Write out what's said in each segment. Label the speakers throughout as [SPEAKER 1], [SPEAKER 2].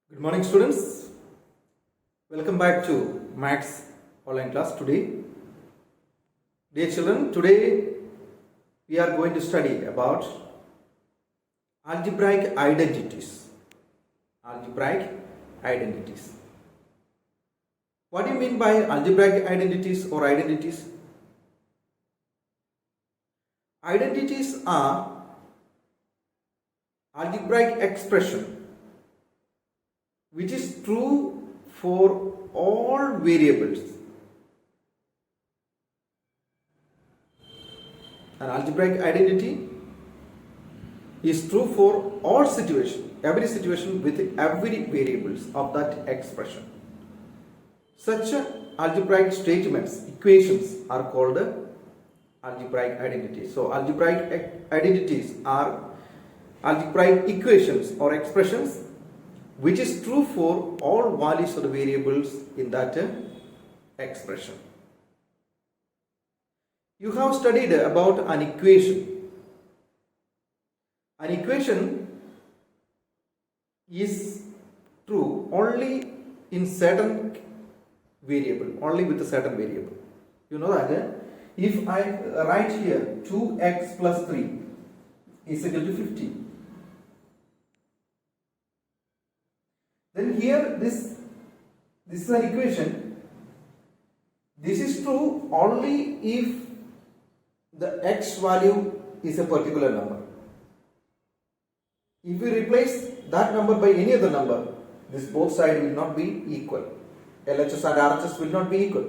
[SPEAKER 1] Good morning, students. Welcome back to Maths online class today. Dear children, today we are going to study about algebraic identities. Algebraic identities. What do you mean by algebraic identities or identities? Identities are algebraic expression which is true for all variables. An algebraic identity is true for all situations, every situation with every variables of that expression. Such algebraic statements, equations are called algebraic identities. So algebraic identities are algebraic equations or expressions which is true for all values of the variables in that expression. You have studied about an equation. An equation is true only in certain variable, only with a certain variable. You know that if I write here 2x plus 3 is equal to 15. Then here this is an equation. This is true only if the x value is a particular number. If we replace that number by any other number, this both sides will not be equal. LHS and RHS will not be equal.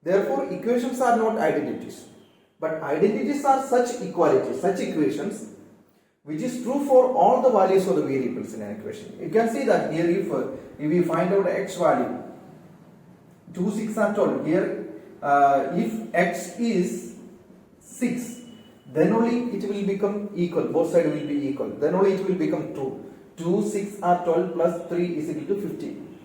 [SPEAKER 1] Therefore, equations are not identities. But identities are such equalities, such equations which is true for all the values of the variables in an equation. You can see that here if we find out x value 2, 6 and 12, here if x is 6, then only it will become equal, both sides will be equal, then only it will become true. 2, 6 are 12 plus 3 is equal to 15.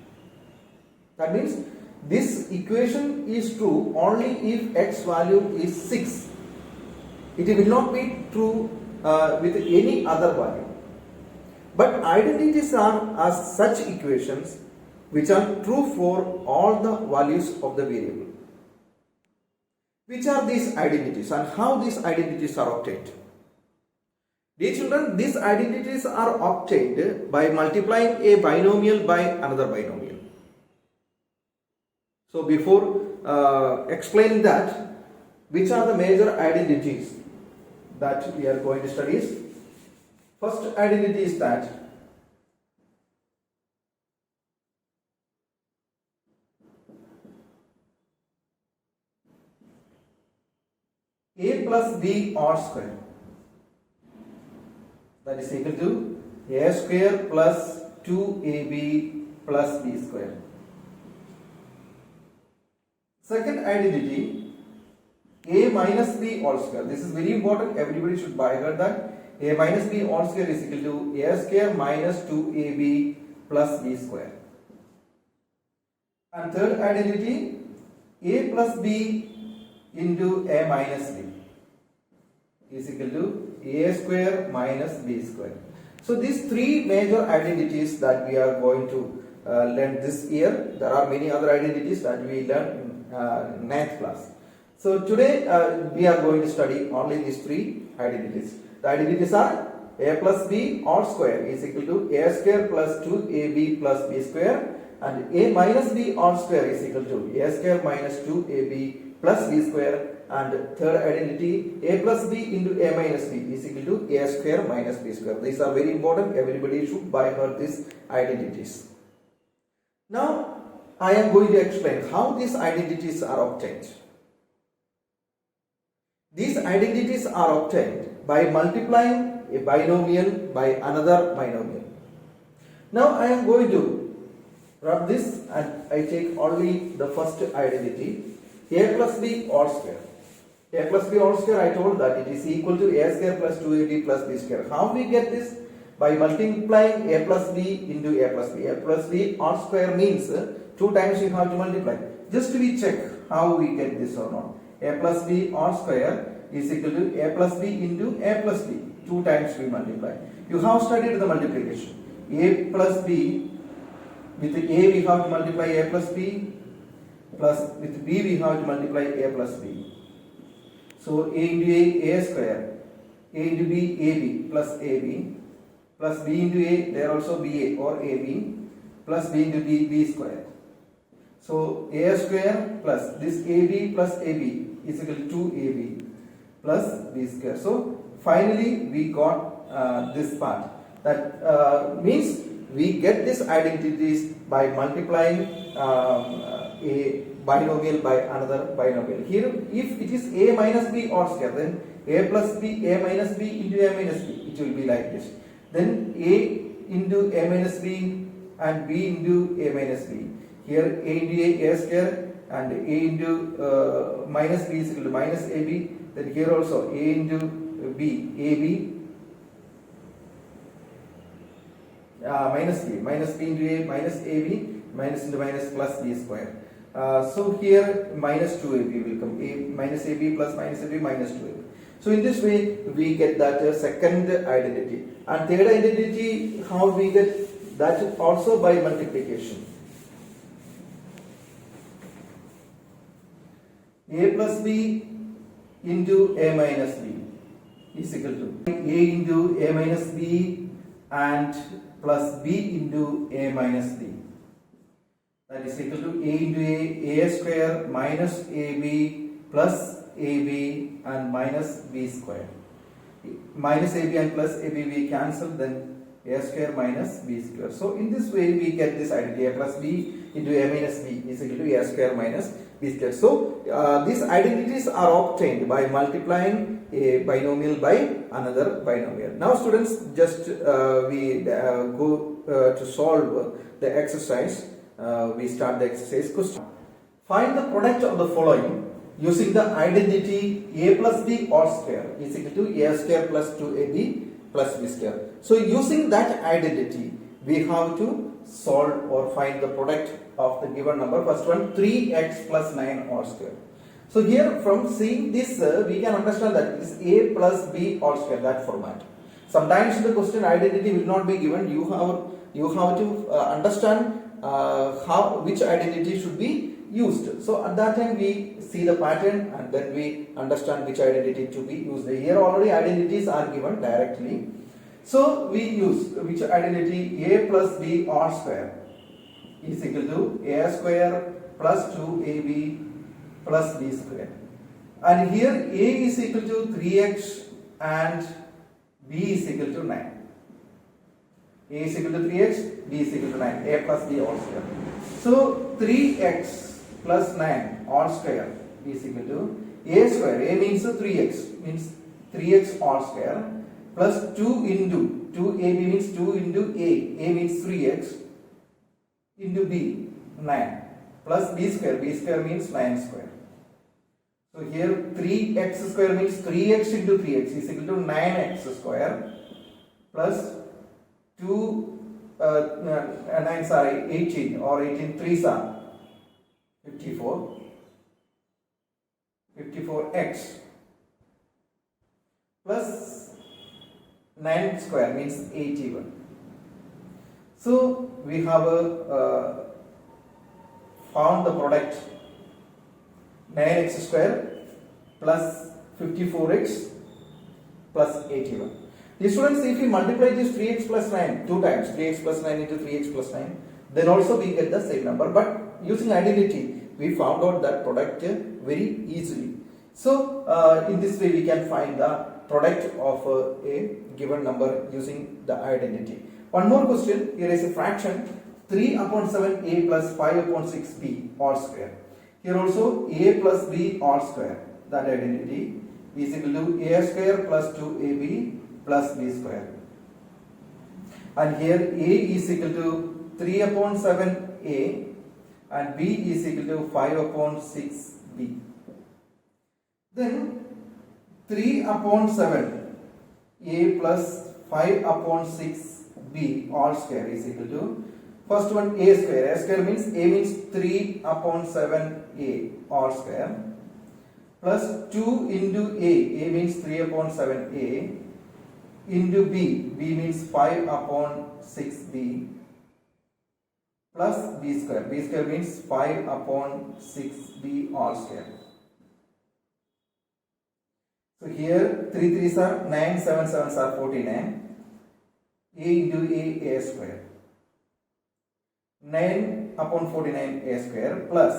[SPEAKER 1] That means this equation is true only if x value is 6. It will not be true with any other value. But identities are such equations which are true for all the values of the variable. Which are these identities and how these identities are obtained? Dear children, these identities are obtained by multiplying a binomial by another binomial. So before explaining that, which are the major identities that we are going to study? First identity is that a plus b all square, that is equal to a square plus 2ab plus b square. Second identity, a minus b all square. This is very important. Everybody should buy heard that a minus b all square is equal to a square minus 2ab plus b square. And third identity, a plus b into a minus b is equal to a square minus b square. So these three major identities that we are going to learn this year. There are many other identities that we learn in 9th class. So today we are going to study only these three identities. The identities are a plus b all square is equal to a square plus 2ab plus b square, and a minus b all square is equal to a square minus 2ab plus b square, and third identity a plus b into a minus b is equal to a square minus b square. These are very important. Everybody should by heart these identities. Now I am going to explain how these identities are obtained. These identities are obtained by multiplying a binomial by another binomial. Now I am going to rub this and I take only the first identity, a plus b all square. A plus b all square, I told that it is equal to a square plus 2ab plus b square. How we get this? By multiplying a plus b into a plus b. A plus b all square means 2 times you have to multiply. Just we check how we get this or not. A plus b all square is equal to a plus b into a plus b. 2 times we multiply. You have studied the multiplication. A plus b With A we have to multiply A plus B, plus with B we have to multiply A plus B. So A into A square, A into B AB plus AB, plus B into A, there also BA or AB, plus B into B square. So A square plus this AB plus AB is equal to 2AB plus B square. So finally we got this part. That means we get these identities by multiplying a binomial by another binomial. Here if it is A minus B or square, then A plus B, A minus B into A minus B, it will be like this. Then A into A minus B and B into A minus B. Here A into A square and A into minus B is equal to minus AB. Then here also A into B, AB minus B into A minus AB, minus into minus plus B square. So here minus 2AB will come, A minus AB plus minus AB minus 2AB. So in this way we get that second identity. And third identity, how we get that? Also by multiplication. A plus B into A minus B is equal to A into A minus B and plus B into A minus B. That is equal to A into A square minus AB plus AB and minus B square. Minus AB and plus AB we cancel, then A square minus B square. So in this way we get this identity, A plus B into A minus B is equal to A square minus B square. So these identities are obtained by multiplying a binomial by another binomial. Now students, just we go to solve the exercise. We start the exercise question. Find the product of the following using the identity A plus B all square is equal to A square plus 2AB plus B square. So using that identity we have to solve or find the product of the given number. First one, 3x plus 9 all square. So here from seeing this we can understand that it is A plus B all square, that format. Sometimes the question identity will not be given. You have to understand which identity should be used. So at that time we see the pattern and then we understand which identity to be used. Here already identities are given directly. So we use which identity? A plus B all square is equal to A square plus 2AB plus B square. And here A is equal to 3x and B is equal to 9. A is equal to 3x, B is equal to 9. A plus B all square. So 3x plus 9 all square is equal to A square. A means 3x, means 3x all square plus 2 into 2AB means 2 into A means 3x into B 9 plus B square means 9 square. So here 3x square means 3x into 3x is equal to 9x square plus 18 or 18 3s are 54x plus 9 square means 81. So we have found the product 9x square plus 54x plus 81. The students, if we multiply this 3x plus 9 two times, 3x plus 9 into 3x plus 9, then also we get the same number. But using identity, we found out that product very easily. So in this way we can find the product of a given number using the identity. One more question. Here is a fraction 3 upon 7a plus 5 upon 6b all square. Here also a plus b all square, that identity is equal to a square plus 2ab plus b square. And here a is equal to 3 upon 7a and b is equal to 5 upon 6b. Then 3 upon 7 a plus 5 upon 6b all square is equal to, first one a square. A square means 3 upon 7a all square plus 2 into a means 3 upon 7a into b means 5 upon 6b plus b square. B square means 5 upon 6b all square. So here 3 3s are 9, 7 7s are 49. A into a square. 9 upon 49 a square plus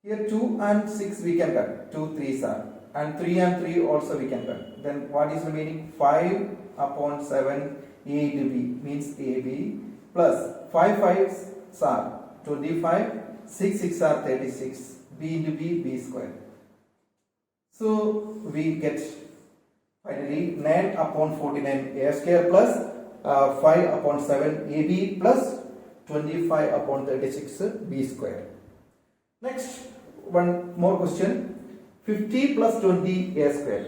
[SPEAKER 1] here 2 and 6 we can cut. 2 3s are, and 3 and 3 also we can cut. Then what is remaining? 5 upon 7 a into b means ab plus 5 5s are 25, 6 6 are 36, b into b square. So we get finally 9 upon 49 a square plus 5 upon 7 ab plus 25 upon 36 b square. Next, one more question. 50 plus 20 a square.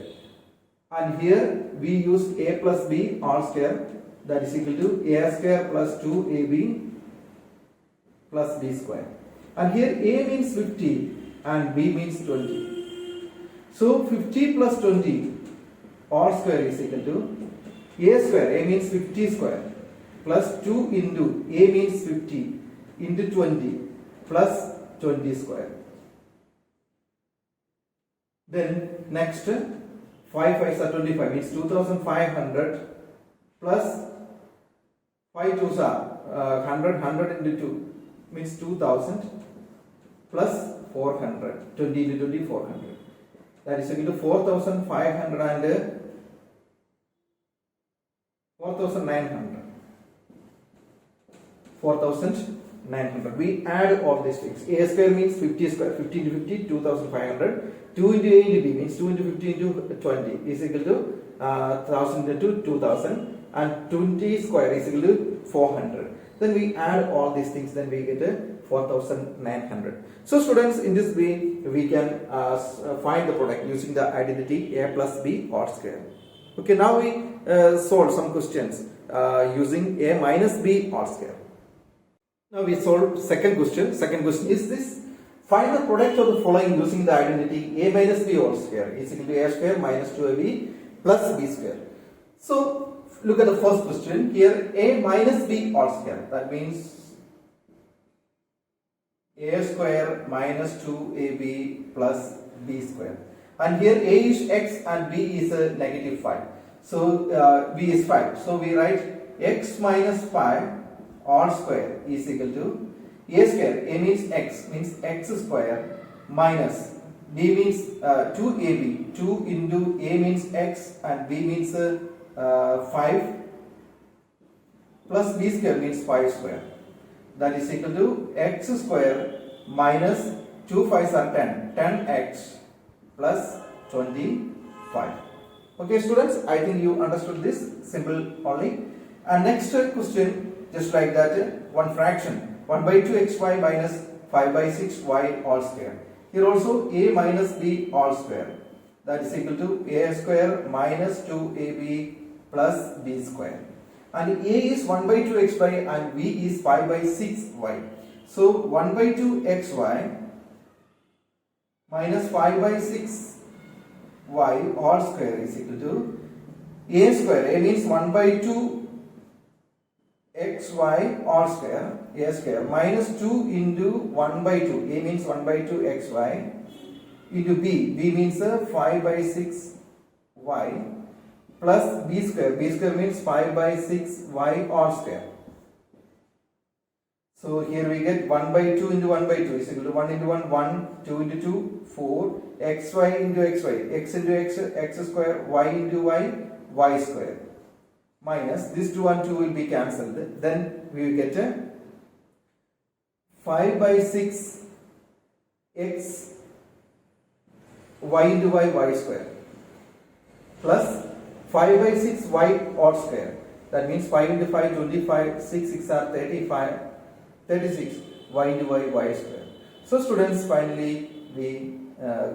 [SPEAKER 1] And here we use a plus b all square, that is equal to a square plus 2ab plus b square. And here a means 50 and b means 20. So 50 plus 20 all square is equal to a square, a means 50 square, plus 2 into a means 50 into 20 plus 20 square. Then next 5 5s are 25 means 2500 plus 5 2s are 100 into 2 means 2000 plus 400, 20 into 20 400. That is equal to 4500 and 4900. 4900. We add all these things. A square means 50 square. 50 into 50, 2500. 2 into A into B means 2 into 50 into 20 is equal to 1000 into 2000. And 20 square is equal to 400. Then we add all these things, then we get 4900. So students, in this way we can find the product using the identity a plus b all square. Okay, now we solve some questions using a minus b all square. Now we solve second question. Second question is this: find the product of the following using the identity a minus b all square is equal to a square minus 2ab plus b square. So look at the first question here, a minus b all square. That means a square minus 2ab plus b square. And here a is x and b is a negative 5. So b is 5. So we write x minus 5 all square is equal to a square. A means x square minus b means 2ab. 2 into a means x and b means 5 plus b square means 5 square. That is equal to x square minus 2 5s are 10. 10x plus 25. Okay students, I think you understood this, simple only. And next question, just like that, one fraction, 1 by 2 xy minus 5 by 6 y all square. Here also a minus b all square, that is equal to a square minus 2ab plus b square. And a is 1 by 2 xy and b is 5 by 6 y. So 1 by 2 xy minus 5 by 6 y all square is equal to a square. A means 1 by 2 xy all square, a square minus 2 into 1 by 2. A means 1 by 2 xy into b. B means 5 by 6 y plus b square. B square means 5 by 6 y all square. So here we get 1 by 2 into 1 by 2 is equal to 1 into 1, 1, 2 into 2, 4, xy into xy, x into x square, y into y square. Minus this 2 and 2 will be cancelled. Then we will get 5 by 6 x y into y square plus 5 by 6 y all square. That means 5 into 5, 25, 6, 6 are 35, 36, y into y square. So students, finally we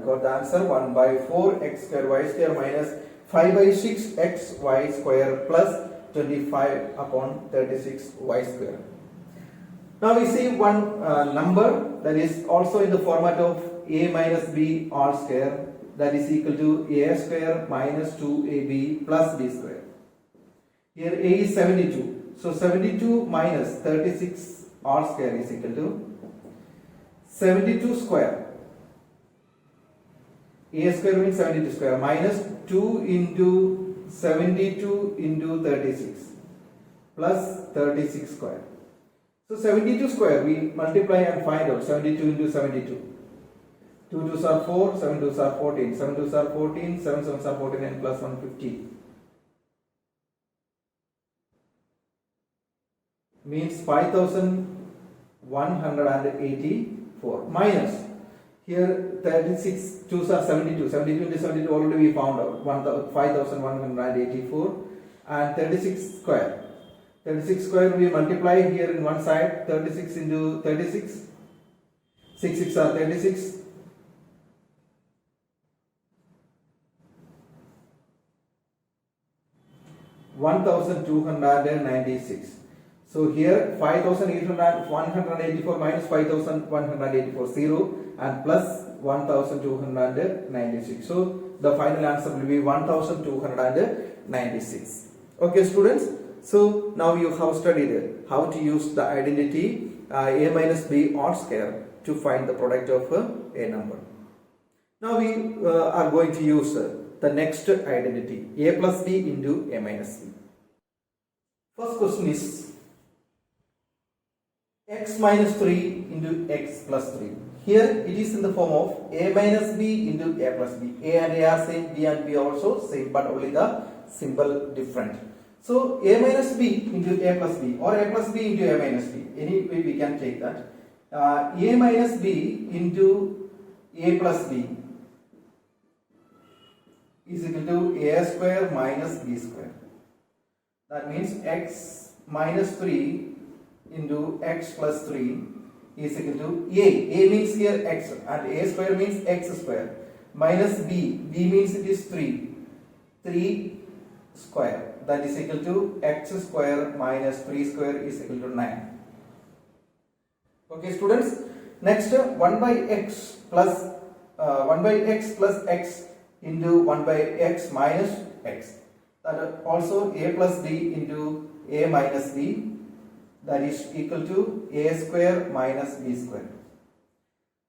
[SPEAKER 1] got the answer 1 by 4 x square y square minus 5 by 6 x y square plus 25 upon 36 y square. Now we see one number that is also in the format of a minus b all square, that is equal to a square minus 2ab plus b square. Here a is 72. So 72 minus 36 all square is equal to 72 square. A square means 72 square minus 2 into 72 into 36 plus 36 square. So 72 square we multiply and find out 72 into 72. 2 2s are 4, 7 2s are 14, 7 2s are 14, 7 7s are 14 and plus 1 50. Means 5184 minus here 36 2s are 72, 72 into 72 already we found out 5184 and 36 square. 36 square we multiply here in one side 36 into 36, 6 6 are 36, 1296. So here 5184 minus 5184 0 and plus 1296. So the final answer will be 1296. Okay students, so now you have studied how to use the identity a minus b odd square to find the product of a number. Now we are going to use the next identity a plus b into a minus b. First question is x minus 3 into x plus 3. Here it is in the form of a minus b into a plus b. A and a are same, b and b also same, but only the symbol different. So a minus b into a plus b or a plus b into a minus b. Any way we can take that. A minus b into a plus b is equal to a square minus b square. That means x minus 3 into x plus 3 is equal to a. A means here x and a square means x square minus b. B means it is 3. 3 square that is equal to x square minus 3 square is equal to 9. Okay students, next 1 by x plus 1 by x plus x into 1 by x minus x. That also a plus b into a minus b, that is equal to a square minus b square.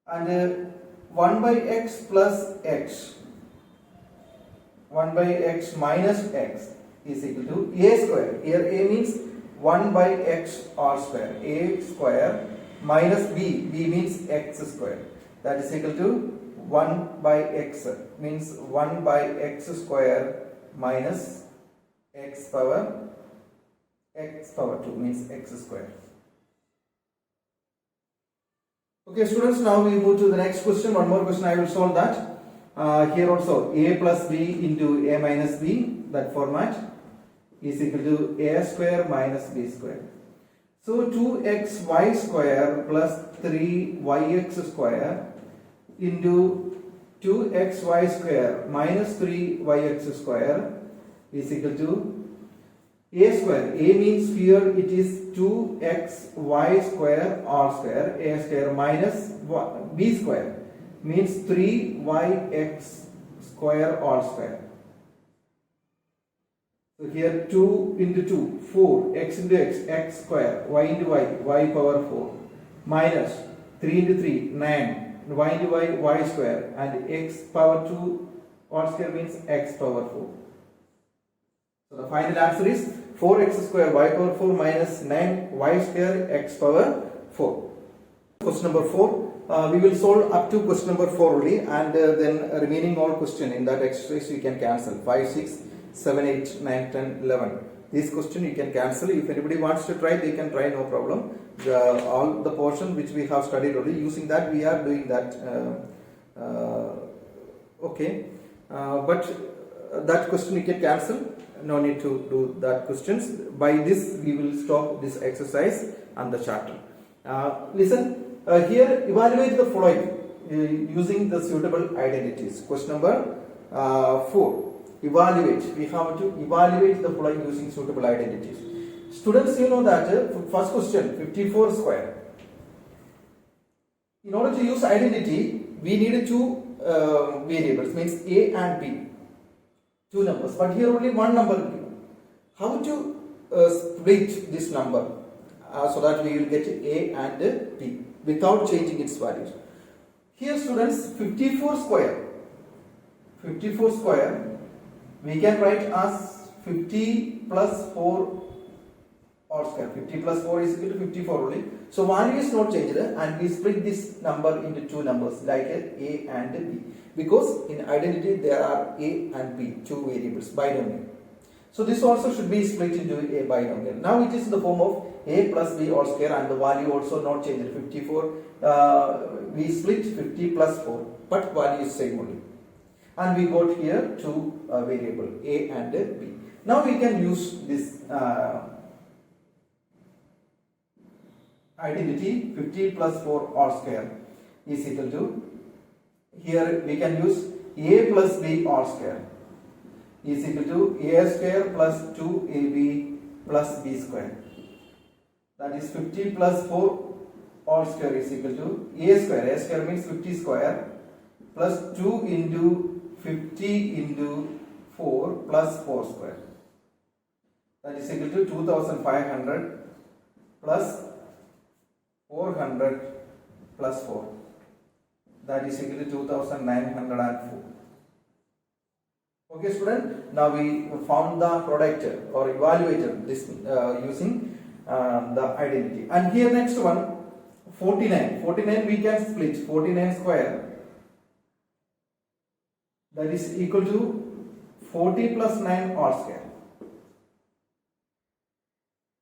[SPEAKER 1] And 1 by x plus x, 1 by x minus x is equal to a square. Here a means 1 by x r square, a square minus b, b means x square, that is equal to 1 by x means 1 by x square minus x power 2 means x square. Okay students, now we move to the next question. One more question I will solve that. Here also a plus b into a minus b, that format is equal to a square minus b square. So 2xy square plus 3yx square into 2xy square minus 3yx square is equal to a square. A means here it is 2xy square r square, a square minus b square means 3yx square r square. So here 2 into 2, 4, x into x, x square, y into y power 4 minus 3 into 3, 9, y into y square, and x power 2 r square means x power 4. So the final answer is 4x square y power 4 minus 9y square x power 4. Question number 4. We will solve up to question number 4 only, and then remaining all question in that exercise you can cancel. 5, 6, 7, 8, 9, 10, 11. This question you can cancel. If anybody wants to try, they can try, no problem. All the portion which we have studied already, using that we are doing that. Okay. But that question you can cancel. No need to do that questions. By this we will stop this exercise and the chapter. Listen, here evaluate the following using the suitable identities. Question number 4. Evaluate. We have to evaluate the following using suitable identities. Students, you know that first question 54 square. In order to use identity, we need two variables, means a and b. Two numbers, but here only one number. How to split this number? so that we will get A and B without changing its values. Here students, 54 square we can write as 50 plus 4 all square. 50 plus 4 is equal to 54 only. So value is not changed and we split this number into two numbers like A and B, because in identity there are A and B, two variables, binomial. So this also should be split into a binomial. Now it is in the form of A plus B all square and the value also not changed. 54 we split 50 plus 4 but value is same only. And we got here two variable A and B. Now we can use this identity 50 plus 4 all square is equal to, here we can use A plus B all square is equal to A square plus 2AB plus B square. That is 50 plus 4 all square is equal to A square. A square means 50 square plus 2 into 50 into 4 plus 4 square. That is equal to 2500 plus 400 plus 4. That is equal to 2904. Okay student, now we found the product or evaluated this using the identity. And here next one, 49 we can split 49 square, that is equal to 40 plus 9 all square.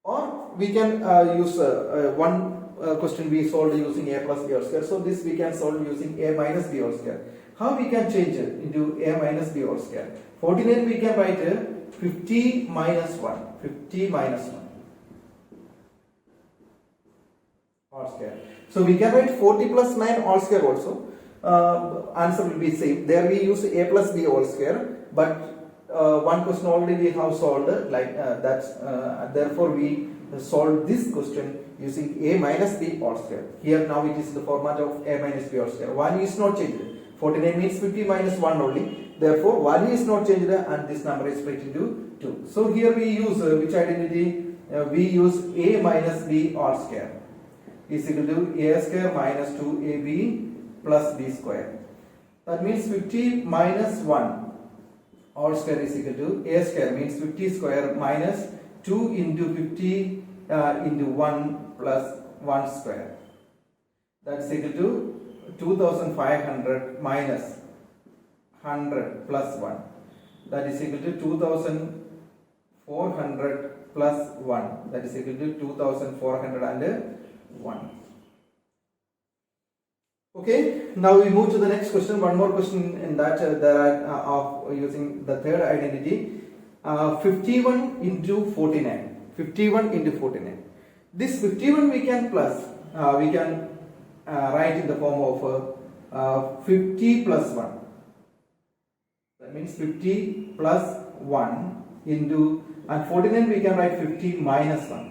[SPEAKER 1] Or we can use one question we solved using A plus B all square. So this we can solve using A minus B all square. How we can change it into A minus B all square? 49 we can write 50 minus 1. 50 minus 1 all square. So we can write 40 plus 9 all square also. Answer will be same. There we use A plus B all square, but one question already we have solved like that. Therefore we solve this question using A minus B all square. Here now it is the format of A minus B all square. Value is not changed. 49 means 50 minus 1 only. Therefore value is not changed and this number is split into 2. So here we use which identity? We use A minus B all square is equal to A square minus 2AB plus B square. That means 50 minus 1 all square is equal to A square means 50 square minus 2 into 50 into 1 plus 1 square. That's equal to 2500 minus 100 plus 1. That is equal to 2400 plus 1. That is equal to 2401. Okay, now we move to the next question. One more question in that there are using the third identity. 51 into 49. 51 into 49. This 51 we can plus, we can write in the form of 50 plus 1. That means 50 plus 1 into, and 49 we can write 50 minus 1.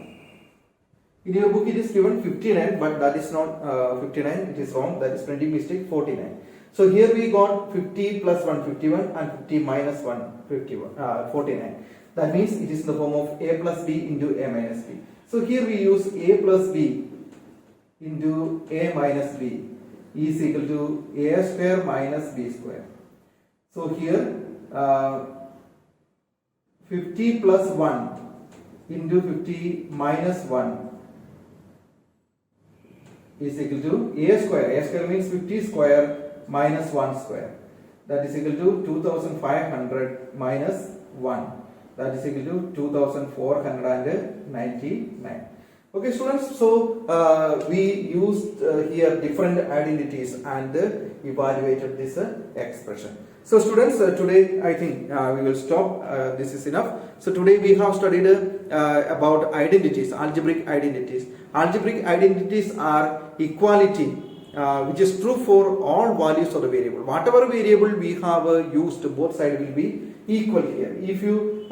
[SPEAKER 1] In your book it is given 59, but that is not 59, it is wrong, that is printing mistake, 49. So here we got 50 plus 1, 51 and 50 minus 1, 49. That means it is in the form of A plus B into A minus B. So here we use A plus B into A minus B is equal to A square minus B square. So here 50 plus 1 into 50 minus 1 is equal to A square. A square means 50 square minus 1 square. That is equal to 2500 minus 1. That is equal to 2499. Okay students, so we used here different identities and evaluated this expression. So students, today I think we will stop. This is enough. So today we have studied about identities, algebraic identities. Algebraic identities are equality, which is true for all values of the variable. Whatever variable we have used, both sides will be equal here. If you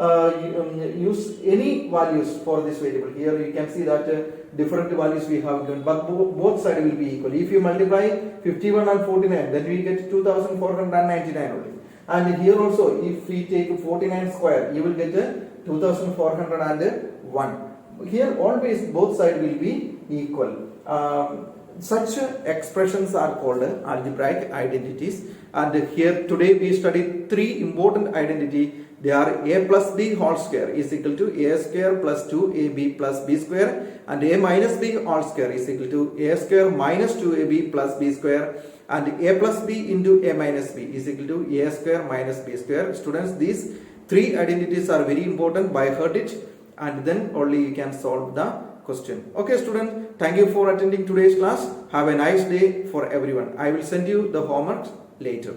[SPEAKER 1] use any values for this variable, here you can see that different values we have given, but both sides will be equal. If you multiply 51 and 49, then we get 2499 only. And here also, if we take 49 square, you will get 2401. here always both sides will be equal. Such expressions are called algebraic identities, and here today we studied three important identity. They are a plus b whole square is equal to a square plus 2ab plus b square, and a minus b whole square is equal to a square minus 2ab plus b square, and a plus b into a minus b is equal to a square minus b square. Students, these three identities are very important. By heart it, and then only you can solve the question. Okay students, thank you for attending today's class. Have a nice day for everyone. I will send you the homework later.